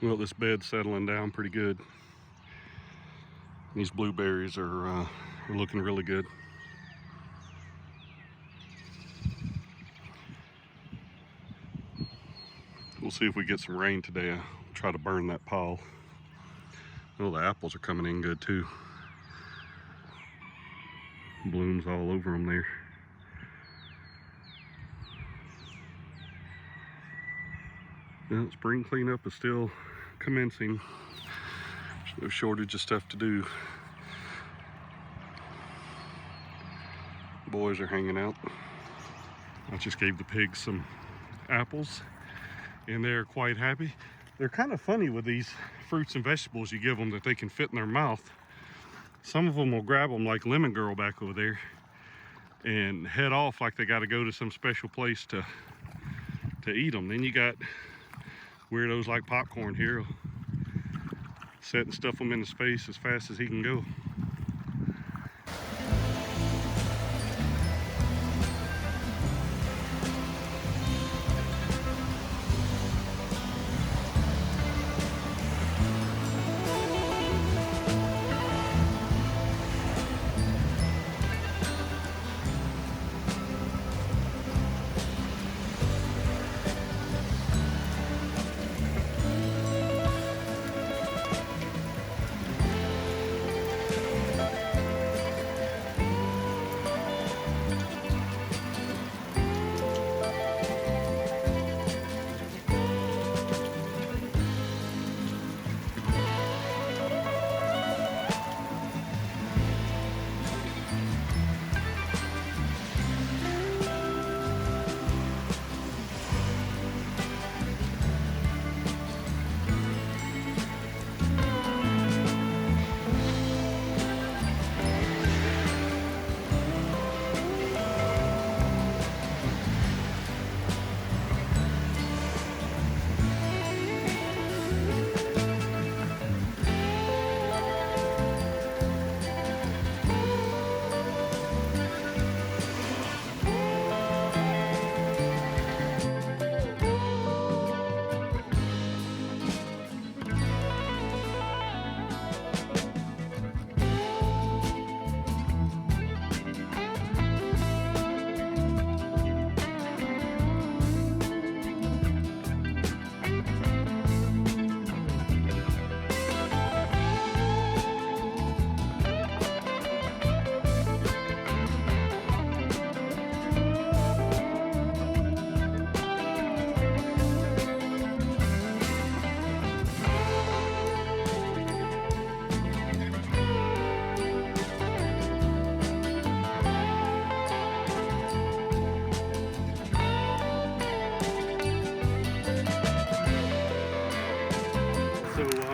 Well, this bed's settling down pretty good. These blueberries are looking really good. We'll see if we get some rain today. I'll try to burn that pile. Well, the apples are coming in good too. Blooms all over them there. Well, spring cleanup is still commencing. There's no shortage of stuff to do. Boys are hanging out. I just gave the pigs some apples and they're quite happy. They're kind of funny with these fruits and vegetables you give them that they can fit in their mouth. Some of them will grab them like Lemon Girl back over there and head off like they got to go to some special place to eat them. Then you got weirdos like Popcorn here, set and stuff them in his face as fast as he can go.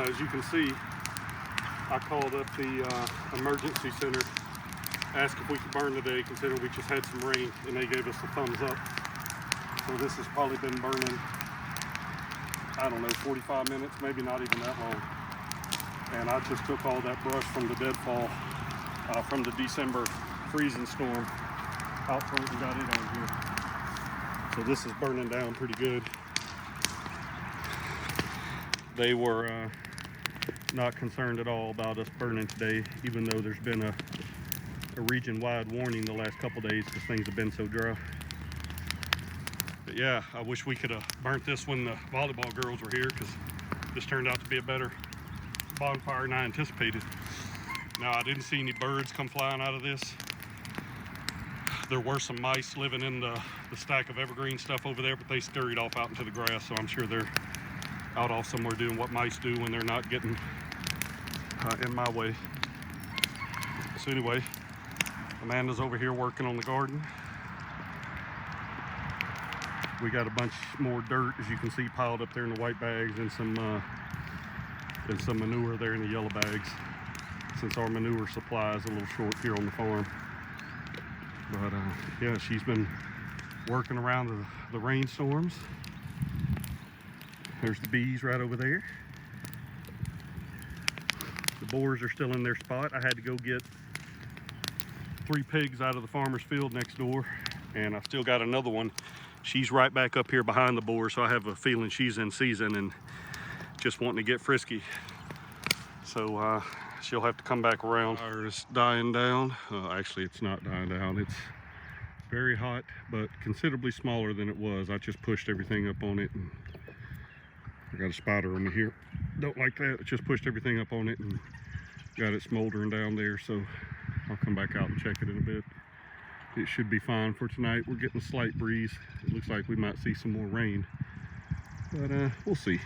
As you can see, I called up the emergency center, asked if we could burn today, considering we just had some rain, and they gave us a thumbs up. So this has probably been burning, I don't know, 45 minutes, maybe not even that long. And I just took all that brush from the deadfall, from the December freezing storm out front and got it on here. So this is burning down pretty good. They were not concerned at all about us burning today, even though there's been a region-wide warning the last couple days because things have been so dry. But yeah, I wish we could have burnt this when the volleyball girls were here, because this turned out to be a better bonfire than I anticipated. Now, I didn't see any birds come flying out of this. There were some mice living in the stack of evergreen stuff over there, but they scurried off out into the grass, so I'm sure they're out off somewhere doing what mice do when they're not getting in my way. So anyway, Amanda's over here working on the garden. We got a bunch more dirt, as you can see, piled up there in the white bags, and some manure there in the yellow bags, since our manure supply is a little short here on the farm. But yeah, she's been working around the rainstorms. There's the bees right over there. The boars are still in their spot. I had to go get 3 pigs out of the farmer's field next door, and I've still got another one. She's right back up here behind the boar, so I have a feeling she's in season and just wanting to get frisky. So she'll have to come back around. Fire is dying down. Actually, it's not dying down. It's very hot, but considerably smaller than it was. I just pushed everything up on it, and I got a spider over here. Don't like that. I just pushed everything up on it and got it smoldering down there. So I'll come back out and check it in a bit. It should be fine for tonight. We're getting a slight breeze. It looks like we might see some more rain, but we'll see.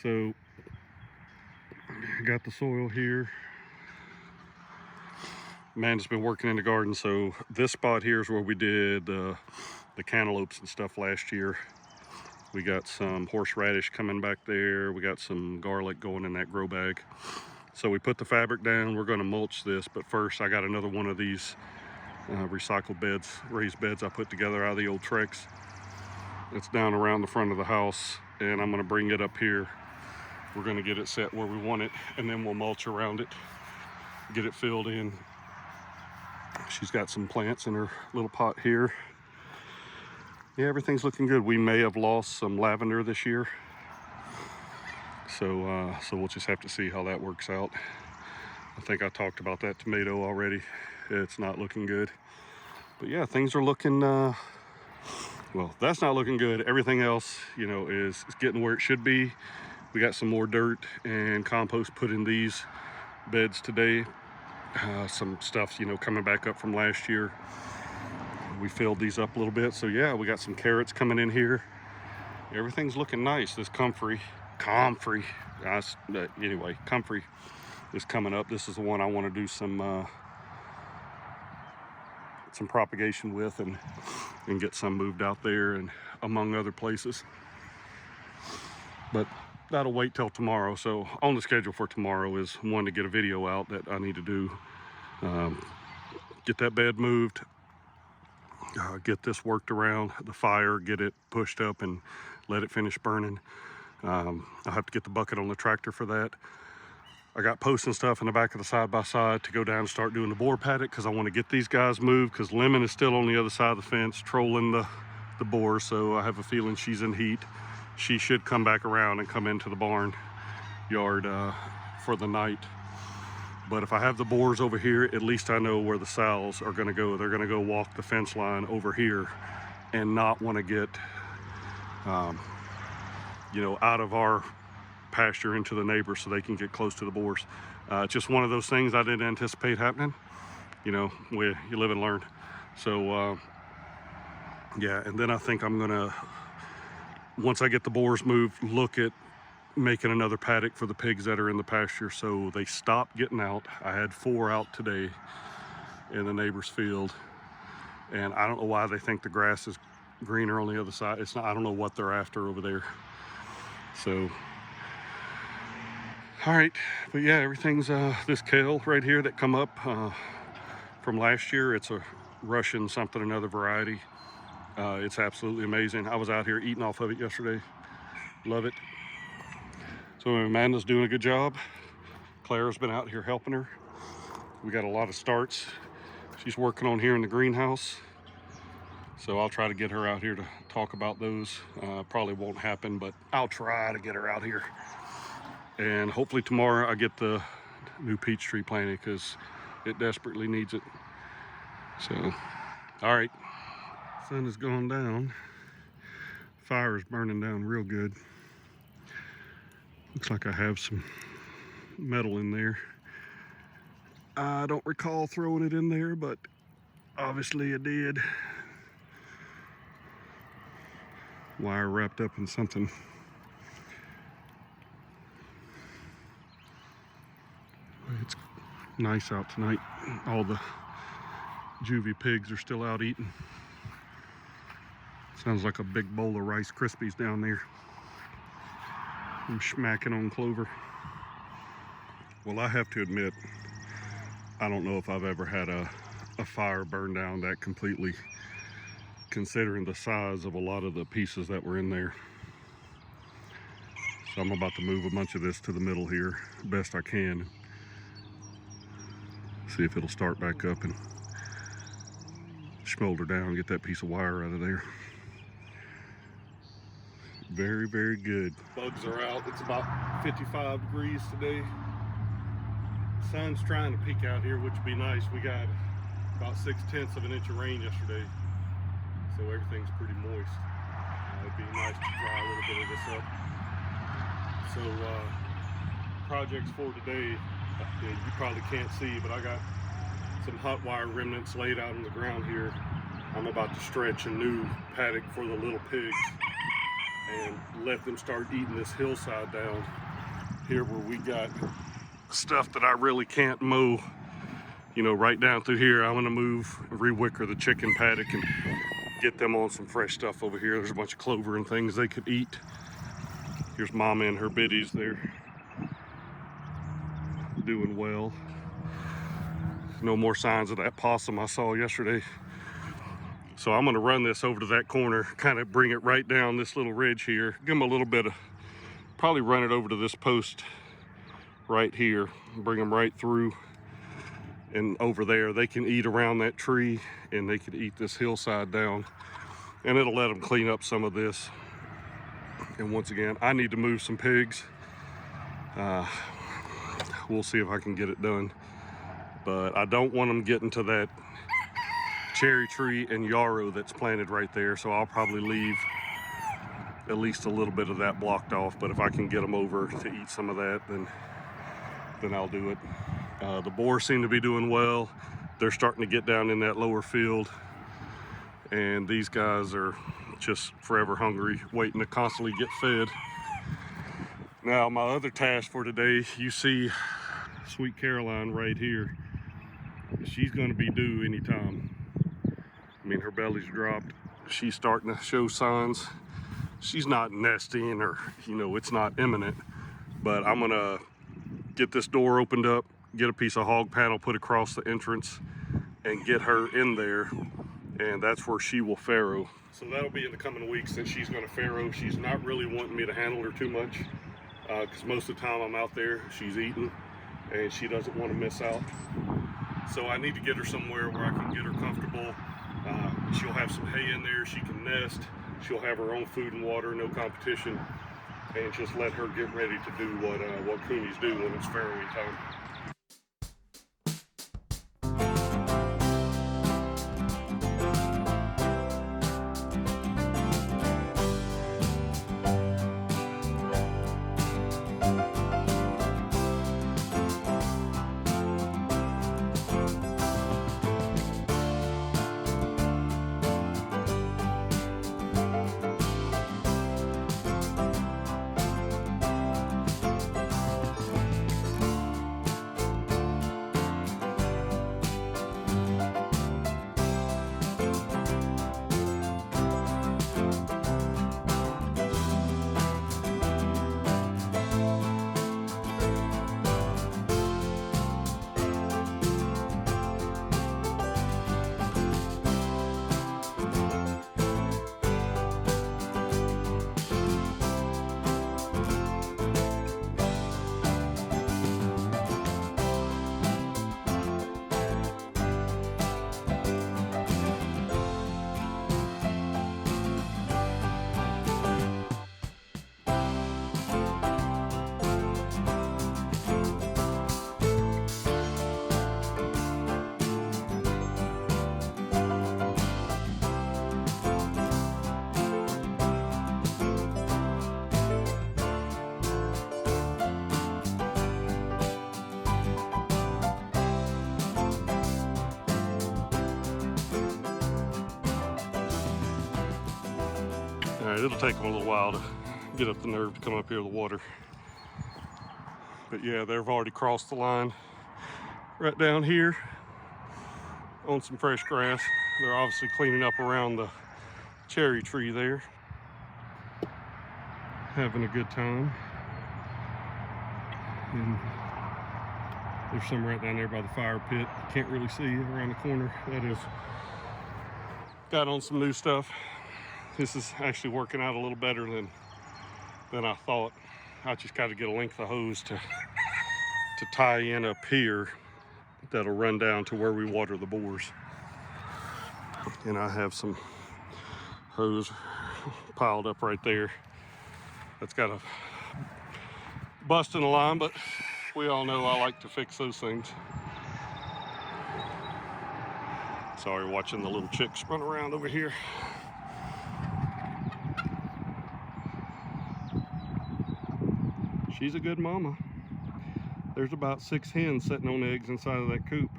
So I got the soil here. Amanda's been working in the garden, so this spot here is where we did the cantaloupes and stuff last year. We got some horseradish coming back there. We got some garlic going in that grow bag. So we put the fabric down. We're going to mulch this, but first I got another one of these recycled beds, raised beds I put together out of the old Trex. It's down around the front of the house, and I'm going to bring it up here. We're going to get it set where we want it, and then we'll mulch around it, get it filled in. She's got some plants in her little pot here. Yeah, everything's looking good. We may have lost some lavender this year, so we'll just have to see how that works out. I think I talked about that tomato already. It's not looking good, but yeah, things are looking well, that's not looking good. Everything else, you know, is getting where it should be. We got some more dirt and compost put in these beds today. Some stuff, you know, coming back up from last year. We filled these up a little bit, so yeah, we got some carrots coming in here. Everything's looking nice. This comfrey is coming up. This is the one I want to do some propagation with and get some moved out there and among other places. But that'll wait till tomorrow. So on the schedule for tomorrow is one, to get a video out that I need to do, get that bed moved, get this worked around the fire, get it pushed up and let it finish burning. I'll have to get the bucket on the tractor for that. I got posts and stuff in the back of the side-by-side to go down and start doing the boar paddock, because I want to get these guys moved, because Lemon is still on the other side of the fence trolling the boar, so I have a feeling she's in heat. She should come back around and come into the barn yard for the night. But if I have the boars over here, at least I know where the sows are going to go. They're going to go walk the fence line over here and not want to get you know, out of our pasture into the neighbors so they can get close to the boars. Just one of those things I didn't anticipate happening. You know, you live and learn. So yeah, and then I think I'm gonna, once I get the boars moved, look at making another paddock for the pigs that are in the pasture so they stop getting out. I had 4 out today in the neighbor's field, and I don't know why they think the grass is greener on the other side. It's not. I don't know what they're after over there. So all right, but yeah, everything's this kale right here that come up from last year. It's a Russian something another variety. It's absolutely amazing. I was out here eating off of it yesterday. Love it. So Amanda's doing a good job. Clara's been out here helping her. We got a lot of starts she's working on here in the greenhouse, so I'll try to get her out here to talk about those. Probably won't happen, but I'll try to get her out here. And hopefully tomorrow I get the new peach tree planted, because it desperately needs it. So, all right. Sun has gone down. Fire is burning down real good. Looks like I have some metal in there. I don't recall throwing it in there, but obviously I did. Wire wrapped up in something. It's nice out tonight. All the juvie pigs are still out eating. Sounds like a big bowl of Rice Krispies down there. I'm smacking on clover. Well, I have to admit, I don't know if I've ever had a fire burn down that completely, considering the size of a lot of the pieces that were in there. So I'm about to move a bunch of this to the middle here, best I can. See if it'll start back up and smolder down and get that piece of wire out of there. Very, very good. Bugs are out. It's about 55 degrees today. Sun's trying to peek out here, which would be nice. We got about 6/10 of an inch of rain yesterday, so everything's pretty moist. It'd be nice to dry a little bit of this up. So projects for today, you probably can't see, but I got some hot wire remnants laid out on the ground here. I'm about to stretch a new paddock for the little pigs and let them start eating this hillside down here where we got stuff that I really can't mow, you know, right down through here. I'm gonna move, re-wicker the chicken paddock and get them on some fresh stuff over here. There's a bunch of clover and things they could eat. Here's Mama and her biddies. They're doing well. No more signs of that possum I saw yesterday. So I'm gonna run this over to that corner, kind of bring it right down this little ridge here. Give them a little bit of, probably run it over to this post right here, bring them right through and over there. They can eat around that tree and they could eat this hillside down, and it'll let them clean up some of this. And once again, I need to move some pigs. We'll see if I can get it done, but I don't want them getting to that cherry tree and yarrow that's planted right there, so I'll probably leave at least a little bit of that blocked off. But if I can get them over to eat some of that, then I'll do it. The boars seem to be doing well. They're starting to get down in that lower field, and these guys are just forever hungry, waiting to constantly get fed. Now, my other task for today, you see Sweet Caroline right here. She's going to be due anytime. I mean, her belly's dropped. She's starting to show signs. She's not nesting, or, you know, it's not imminent, but I'm gonna get this door opened up, get a piece of hog panel put across the entrance, and get her in there, and that's where she will farrow. So that'll be in the coming weeks that she's gonna farrow. She's not really wanting me to handle her too much, because most of the time I'm out there, she's eating, and she doesn't want to miss out. So I need to get her somewhere where I can get her comfortable. She'll have some hay in there, she can nest, she'll have her own food and water, no competition, and just let her get ready to do what coonies do when it's farrowing time. It'll take them a little while to get up the nerve to come up here to the water. But yeah, they've already crossed the line right down here on some fresh grass. They're obviously cleaning up around the cherry tree there. Having a good time. And there's some right down there by the fire pit. Can't really see around the corner. That is. Got on some new stuff. This is actually working out a little better than I thought. I just got to get a length of hose to tie in up here that'll run down to where we water the boars. And I have some hose piled up right there. That's got a bust in the line, but we all know I like to fix those things. Sorry, watching the little chicks run around over here. She's a good mama. There's about 6 hens sitting on eggs inside of that coop.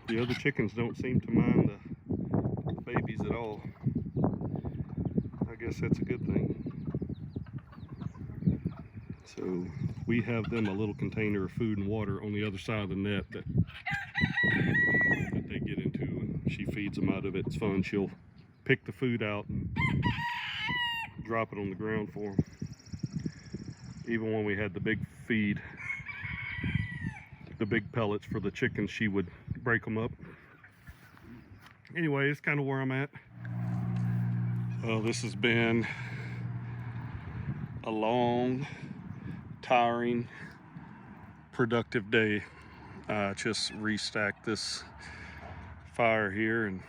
The other chickens don't seem to mind the babies at all. I guess that's a good thing. So we have them a little container of food and water on the other side of the net that they get into, and she feeds them out of it. It's fun. She'll pick the food out and drop it on the ground for them. Even when we had the big feed, the big pellets for the chickens, she would break them up. Anyway, it's kind of where I'm at. Well, this has been a long, tiring, productive day. Just restacked this fire here, and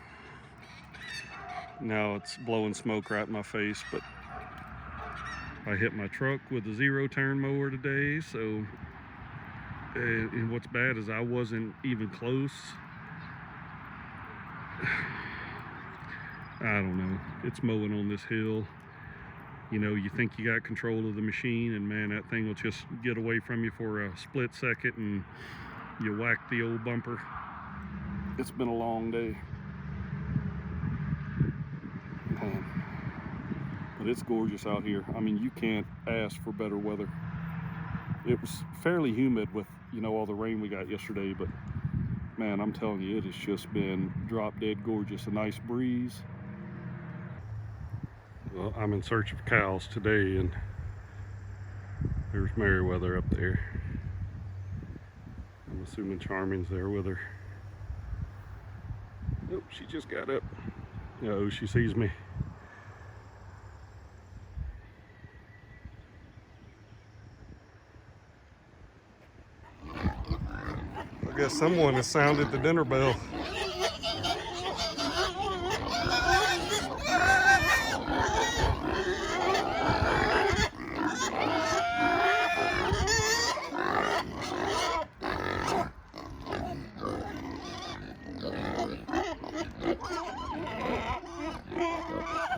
now it's blowing smoke right in my face. But I hit my truck with a 0-turn mower today, so and what's bad is I wasn't even close. I don't know. It's mowing on this hill. You know, you think you got control of the machine, and man, that thing will just get away from you for a split second and you whack the old bumper. It's been a long day. Man. But it's gorgeous out here. I mean, you can't ask for better weather. It was fairly humid with, you know, all the rain we got yesterday, but man, I'm telling you, it has just been drop dead gorgeous. A nice breeze. Well, I'm in search of cows today, and there's Meriwether up there. I'm assuming Charming's there with her. Nope, she just got up. Oh, she sees me. I guess someone has sounded the dinner bell.